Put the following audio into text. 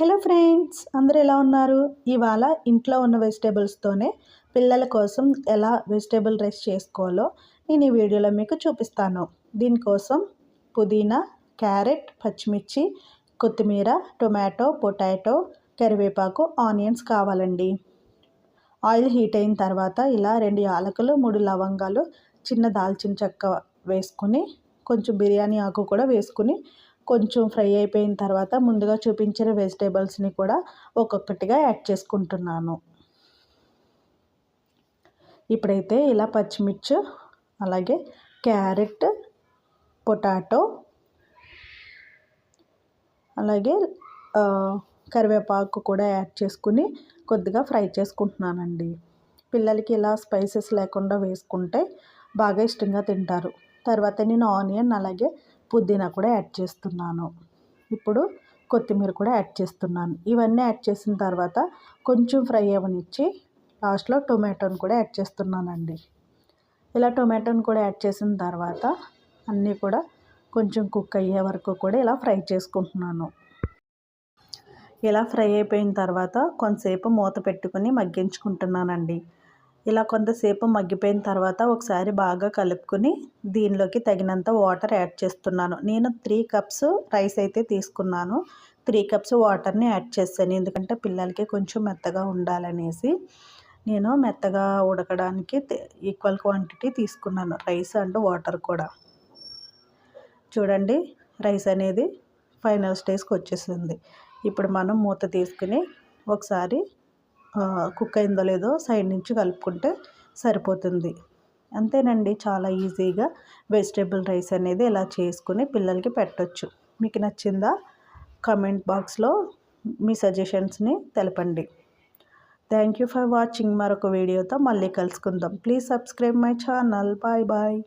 Hello friends, అందరూ ఎలా ఉన్నారు? ఇవాళ ఇంట్లో ఉన్న వెజిటేబుల్స్తోనే పిల్లల కోసం ఎలా వెజిటేబుల్ రైస్ చేసుకోవాలో నేను ఈ వీడియోలో మీకు చూపిస్తాను. దీనికోసం పుదీనా, క్యారెట్, పచ్చిమిర్చి, కొత్తిమీర, టొమాటో, పొటాటో, కరివేపాకు, ఆనియన్స్ కావాలండి. ఆయిల్ హీట్ అయిన తర్వాత ఇలా 2 యాలకులు, 3 లవంగాలు, చిన్న దాల్చిన చెక్క వేసుకుని కొంచెం బిర్యానీ ఆకు కూడా వేసుకుని కొంచెం ఫ్రై అయిపోయిన తర్వాత ముందుగా చూపించిన వెజిటేబుల్స్ని కూడా ఒక్కొక్కటిగా యాడ్ చేసుకుంటున్నాను. ఇప్పుడైతే ఇలా పచ్చిమిర్చి, అలాగే క్యారెట్, పొటాటో, అలాగే కరివేపాకు కూడా యాడ్ చేసుకుని కొద్దిగా ఫ్రై చేసుకుంటున్నానండి. పిల్లలకి ఇలా స్పైసెస్ లేకుండా వేసుకుంటే బాగా ఇష్టంగా తింటారు. తర్వాత నేను ఆనియన్ అలాగే పుదీనా కూడా యాడ్ చేస్తున్నాను. ఇప్పుడు కొత్తిమీర కూడా యాడ్ చేస్తున్నాను. ఇవన్నీ యాడ్ చేసిన తర్వాత కొంచెం ఫ్రై అవ్వనిచ్చి లాస్ట్లో టొమాటోని కూడా యాడ్ చేస్తున్నానండి. ఇలా టొమాటోని కూడా యాడ్ చేసిన తర్వాత అన్నీ కూడా కొంచెం కుక్ అయ్యే వరకు కూడా ఇలా ఫ్రై చేసుకుంటున్నాను. ఇలా ఫ్రై అయిపోయిన తర్వాత కొంతసేపు మూత పెట్టుకుని మగ్గించుకుంటున్నానండి. ఇలా కొంతసేపు మగ్గిపోయిన తర్వాత ఒకసారి బాగా కలుపుకొని దీనిలోకి తగినంత వాటర్ యాడ్ చేస్తున్నాను. నేను 3 కప్స్ రైస్ అయితే తీసుకున్నాను. 3 కప్స్ వాటర్ని యాడ్ చేశాను. ఎందుకంటే పిల్లలకి కొంచెం మెత్తగా ఉండాలనేసి నేను మెత్తగా ఉడకడానికి ఈక్వల్ క్వాంటిటీ తీసుకున్నాను, రైస్ అండ్ వాటర్ కూడా. చూడండి, రైస్ అనేది ఫైనల్ స్టేజ్కి వచ్చేసింది. ఇప్పుడు మనం మూత తీసుకుని ఒకసారి కుక్ అయిందో లేదో సైడ్ నుంచి కలుపుకుంటే సరిపోతుంది. అంతేనండి, చాలా ఈజీగా వెజిటేబుల్ రైస్ అనేది ఇలా చేసుకుని పిల్లలకి పెట్టొచ్చు. మీకు నచ్చిందా? కామెంట్ బాక్స్లో మీ సజెషన్స్ని తెలపండి. Thank you for watching. మరొక వీడియోతో మళ్ళీ కలుసుకుందాం. Please subscribe my channel. Bye bye.